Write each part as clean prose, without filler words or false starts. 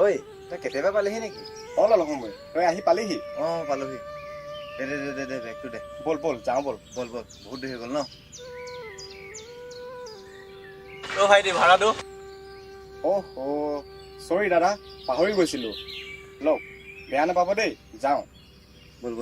ঐ তই কেতিয়াবা পালিহি নেকি? লালু সময় তই আহি পালিহি। পালোহি। দে বেগটো দে। বল যাওঁ বল। বল বহুত দেৰি হৈ গ'ল ন। ভাইটি ভাড়াটো। চৰি দাদা পাহৰি গৈছিলোঁ। লওক বেয়া নাপাব দেই, যাওঁ। বল।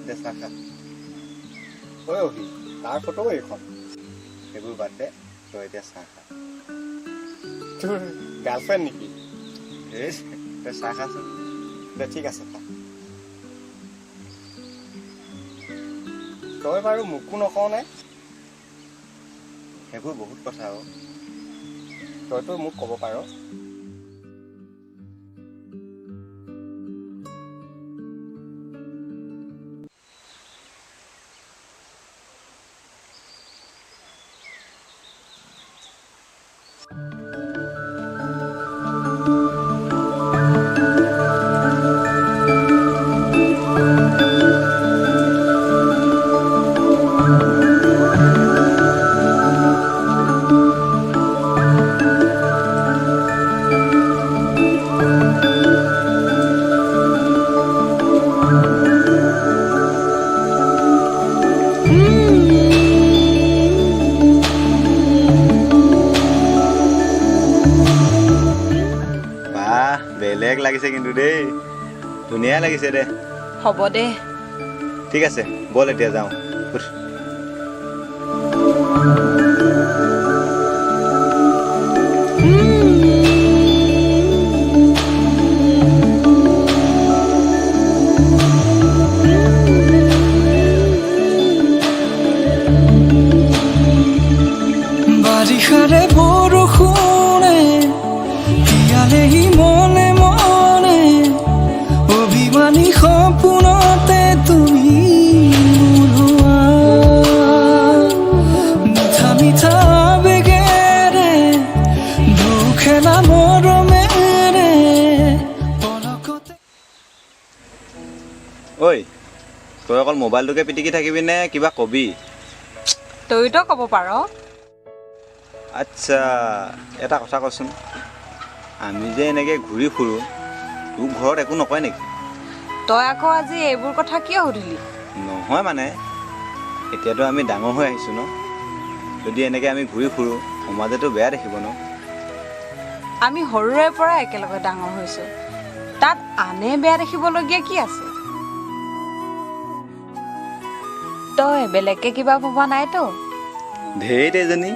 দে চাহ খা। তাৰ ফটো এইখন। সেইবোৰ বাদ দে, তই এতিয়া চাহ খা। তোৰ গাৰ্লফ্ৰেণ্ড নেকি? তই চাহ খাচোন। দে ঠিক আছে খা। তই বাৰু মোকো নকওঁ নে? সেইবোৰ বহুত কথা তইতো মোক ক'ব পাৰ। বেলেগ লাগিছে কিন্তু দেই, ধুনীয়া লাগিছে দে। হ'ব দে। ঠিক আছে বল এতিয়া যাওঁ। বাৰিষাৰে বৰষুণে পিয়ালেহি মনে মনে, অভিমানী সপোনতে তুমি মোৰোৱা, মিঠা মিঠা আবেগেৰে দুখেলা মৰমেৰে পলকতে। ঐ তই অকল মোবাইলটোকে পিটিকি থাকিবি নে কিবা কবি? তইতো ক'ব পাৰ। আচ্ছা এটা কথা কচোন, আমি যে এনেকৈ ঘূৰি ফুৰোঁ তোৰ ঘৰত একো নকয় নেকি? তই আকৌ আজি এইবোৰ কথা কিয় সুধিলি? নহয় মানে এতিয়াতো আমি ডাঙৰ হৈ আহিছোঁ ন, যদি এনেকৈ আমি ঘূৰি ফুৰোঁ সমাজেতো বেয়া দেখিব ন। আমি সৰুৰে পৰা একেলগে ডাঙৰ হৈছোঁ, তাত আনে বেয়া দেখিবলগীয়া কি আছে? তই বেলেগকে কিবা ভবা নাইতো? ধেইত এজনী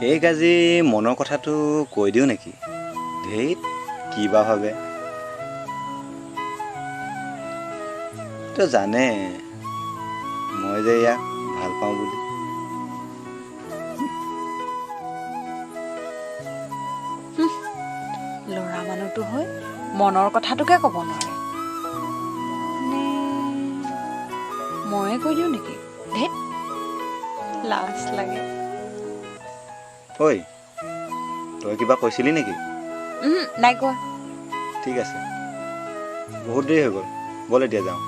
এইক আজি মনৰ কথাটো কৈ দিওঁ নেকি? ধেইত কিবা ভাবে, তই জানে মই যে ইয়াক ভাল পাওঁ বুলি। ল'ৰা মানুহটো হৈ মনৰ কথাটোকে ক'ব নোৱাৰে নে ময়ে কৈ দিওঁ নেকি? ধেত লাজ লাগে। ঐ তই কিবা কৈছিলি নেকি? নাই কোৱা। ঠিক আছে, বহুত দেৰি হৈ গ'ল, ব'ল এতিয়া যাওঁ।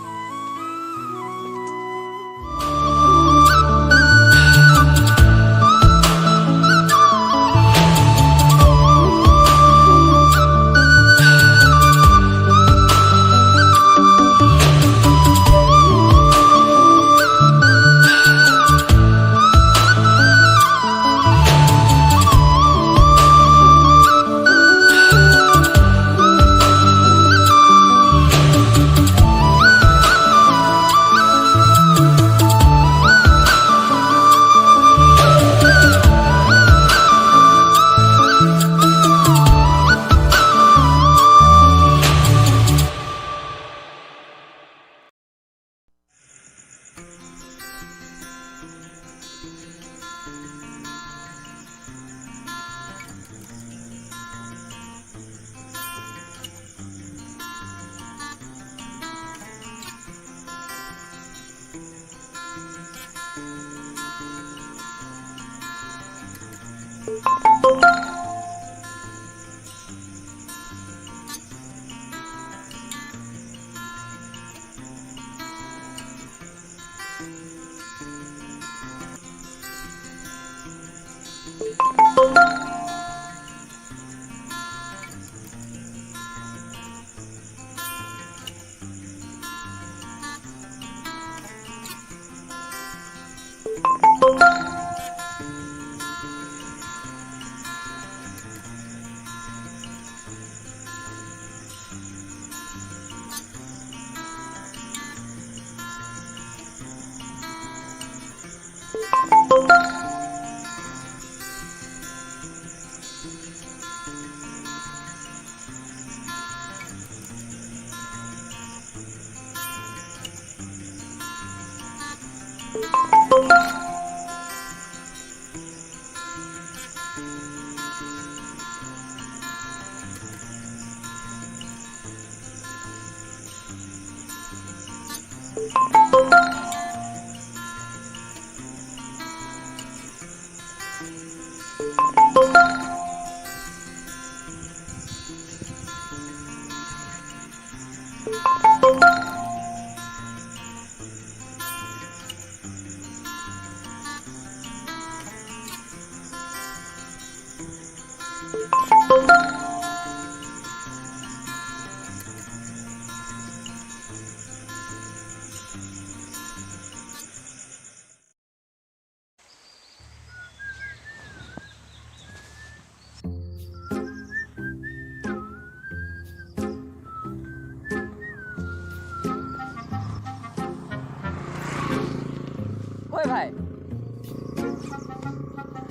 ঐ ভাই,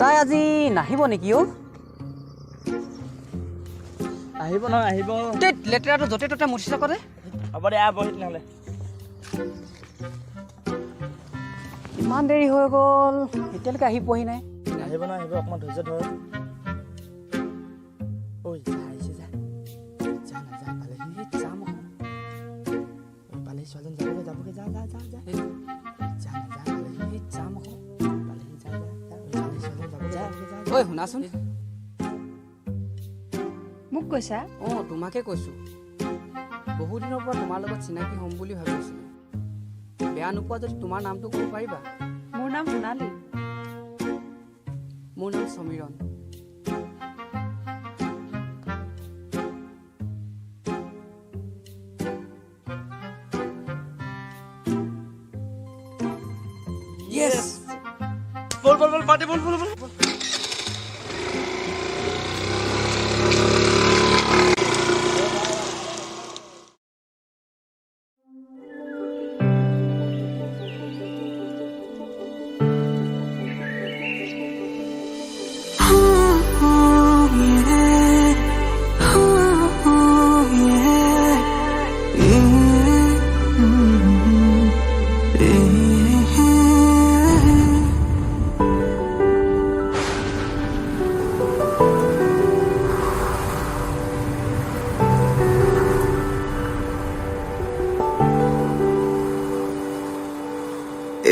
তাই আজি নাহিব নেকি? আহিব নহয়, আহিব। লেতেৰাটো য'তে ত'তে মুঠি থাকোঁতে। হ'ব দে, বহি তেনেহ'লে। ইমান দেৰি হৈ গ'ল, এতিয়ালৈকে আহি পোৱাহি নাই। আহিব নহয়, আহিব, অকণমান ধৈৰ্য ধৰ। ঐ যা, আহিছে যা। যা না, যা, পালেহি। যাম আকৌ। পালেহি, ছোৱালীজনী যাবগৈ, যা, যা, যা, যা। যা না, যা, পালেহি। যাম আকৌ। পালেহি, যা, যা, যা। ছোৱালীজনী যাবগৈ, যাবগৈ, যা। ঐ শুনাচোন, মোক কৈছা? অঁ তোমাকে কৈছোঁ। বহু দিনৰ পৰা তোমাৰ লগত চিনাকি হ'ম বুলি ভাবি আছিলোঁ। বেয়া নোপোৱা যদি তোমাৰ নামটো ক'ব পাৰিবা? মোৰ নাম সোণালী। মোৰ নাম সমীৰণ। Yes! বল বল বল পাৰ্টি বল বল বল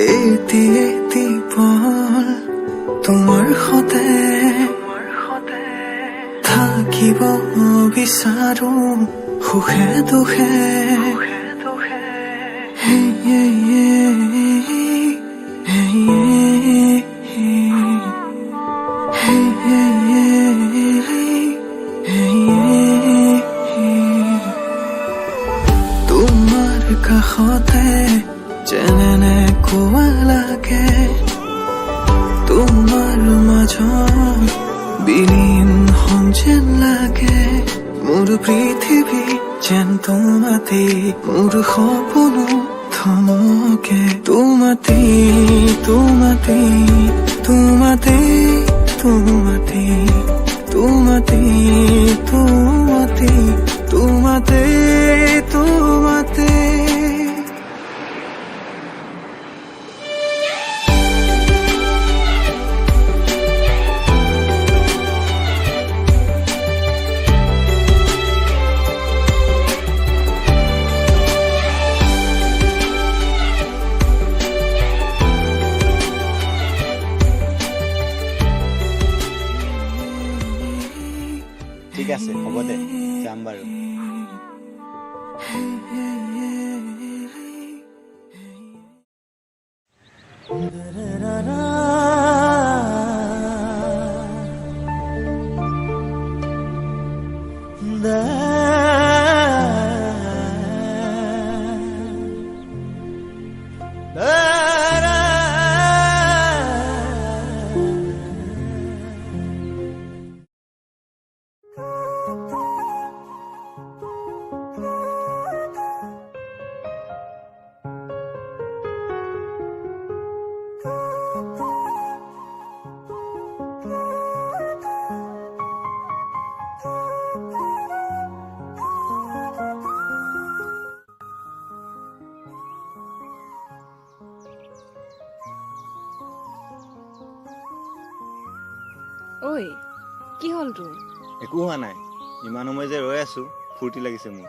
এটি পল তোমাৰ সতে থাকিব বিচাৰো সুখে দুখে তোমাৰ কাষতে যেনে কোৱা লাগে তোমাৰ মাজত বিলীন হম যেন লাগে মোৰ পৃথিৱী যেন তোমাতে মোৰ সপোনো থমকে তোমাতে তোমাতে তোমাতে তোমাতে তোমাতে তোমাতে তোমাতে তোমাতে ঠিক আছে হ'ব দে যাম বাৰু ঐ কি হ'ল তোৰ? একো হোৱা নাই ইমান সময় যে ৰৈ আছো ফূৰ্তি লাগিছে মোৰ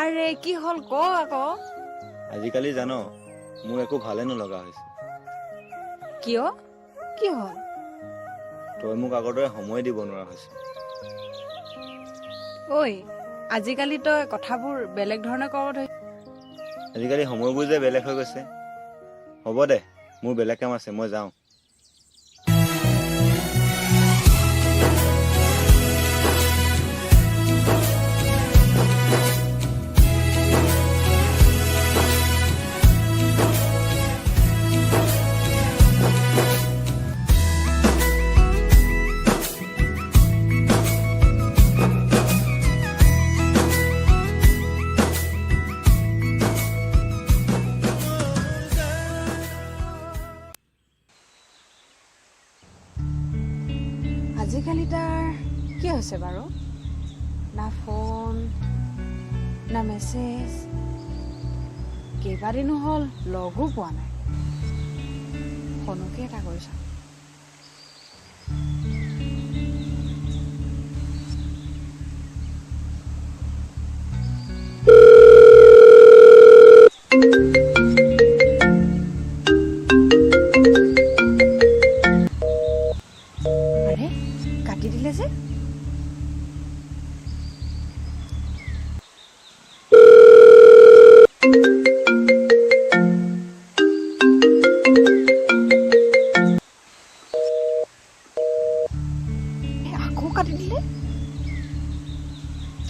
আৰে কি হ'ল ক আকৌ। আজিকালি জানো মোৰ একো ভালে নলগা হৈছে কিয়? কি হ'ল? তই মোক আগৰ দৰে সময় দিব নোৱাৰা হৈছে ঐ আজিকালি তই কথাবোৰ বেলেগ ধৰণে ক'ব ধৰিছ। আজিকালি সময়বোৰ যে বেলেগ হৈ গৈছে হ'ব দে মোৰ বেলেগ কাম আছে মই যাওঁ আজিকালি তাৰ কি হৈছে বাৰু? না ফোন না মেছেজ কেইবাদিনো হ'ল লগো পোৱা নাই ফোনকে এটা কৰিছ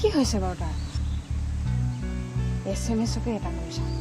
কি হৈছে বাৰু তাৰ SMS-কে এটা কৰি চাওঁ।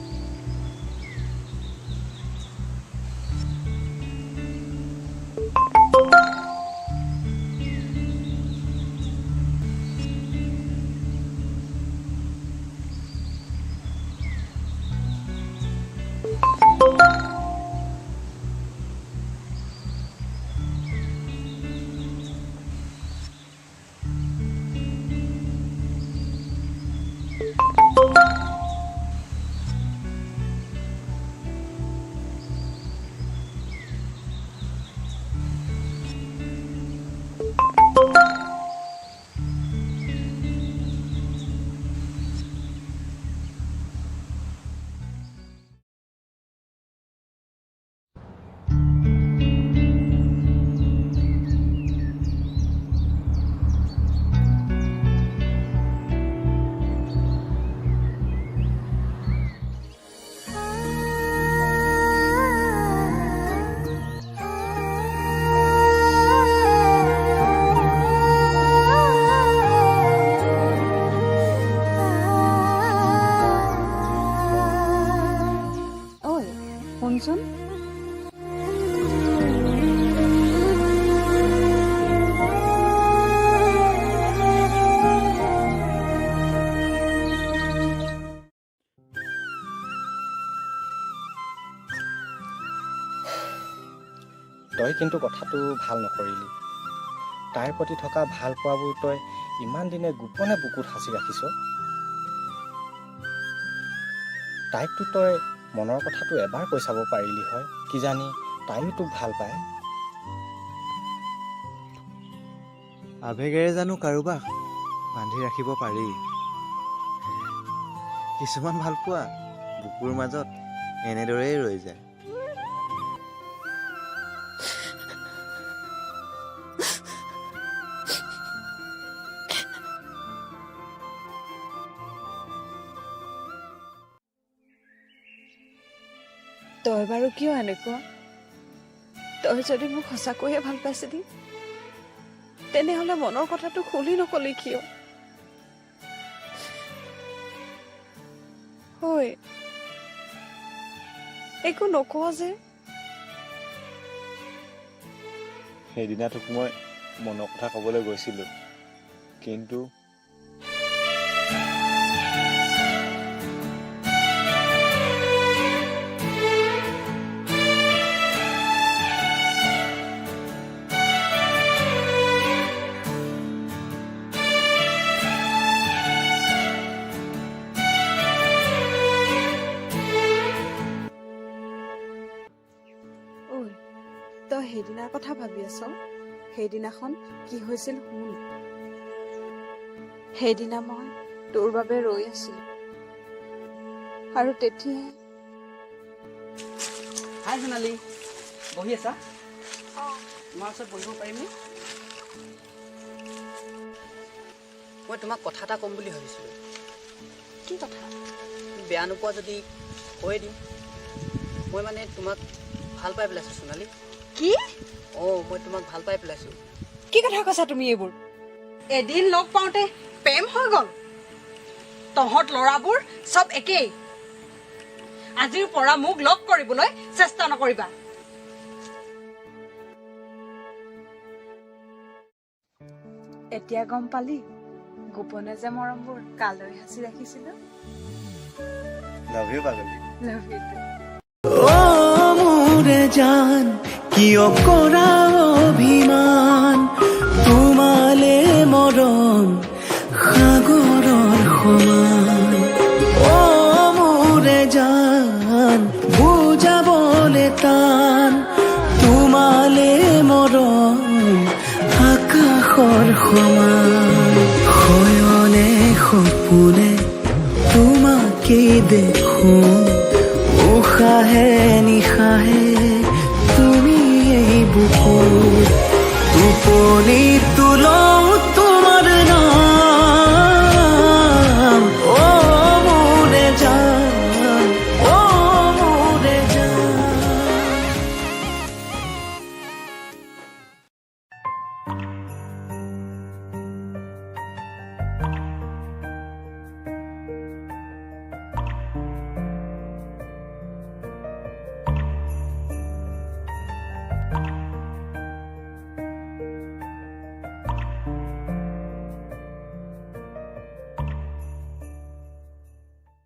শুনচোন, তই কিন্তু কথাটো ভাল নকৰিলি। তাইৰ প্ৰতি থকা ভাল পোৱাবোৰ তই ইমান দিনে গোপনে বুকুত সাঁচি ৰাখিছ। তাইকতো তই মনৰ কথাটো এবাৰ কৈ চাব পাৰিলি হয়, কিজানি তাইও তোক ভাল পায়। আৱেগেৰে জানো কাৰোবাক বান্ধি ৰাখিব পাৰি? কিছুমান ভালপোৱা বুকুৰ মাজত এনেদৰেই ৰৈ যায়। তই বাৰু কিয় এনেকুৱা? তই যদি মোক সঁচাকৈয়ে ভাল পাইছিলি তেনেহ'লে মনৰ কথাটো খুলি নকলি কিয়? হয়, একো নকওঁ যে। সেইদিনা তোক মই মনৰ কথা ক'বলৈ গৈছিলোঁ, কিন্তু তই সেইদিনাৰ কথা ভাবি আছ? সেইদিনাখন কি হৈছিল শুন। সেইদিনা মই তোৰ বাবে ৰৈ আছিলো আৰু তেতিয়াই হাই সোণালী, বহি আছা? তোমাৰ ওচৰত বহিব পাৰিমনে? মই তোমাক কথা এটা ক'ম বুলি ভাবিছিলোঁ। কি কথা? তুমি বেয়া নোপোৱা যদি কৈ দিম। মই মানে তোমাক ভাল পাই পেলাইছোঁ সোণালী। কি? মই তোমাক ভাল পাই পেলাইছোঁ। কি কথা কৈছা তুমি এইবোৰ? এদিন লগ পাওঁতে প্ৰেম হৈ গ'ল? তহঁত ল'ৰাবোৰ চব একেই। আজিৰ পৰা মোক লগ কৰিবলৈ চেষ্টা নকৰিবা। এতিয়া গম পালি গোপনে যে মৰমবোৰ কালৈ সাঁচি ৰাখিছিলো। লাভ ইউ পাগলী। Love you too. মোৰে জান কিয় কৰা অভিমান, তোমালে মৰম সাগৰৰ সমান। মোৰে জান বুজাবলে টান, তোমালে মৰম আকাশৰ সমান। শয়নে সপোনে তোমাকে দেখো, উশাহে নিশাহে তুমি এই বুকুত, টোপনিতো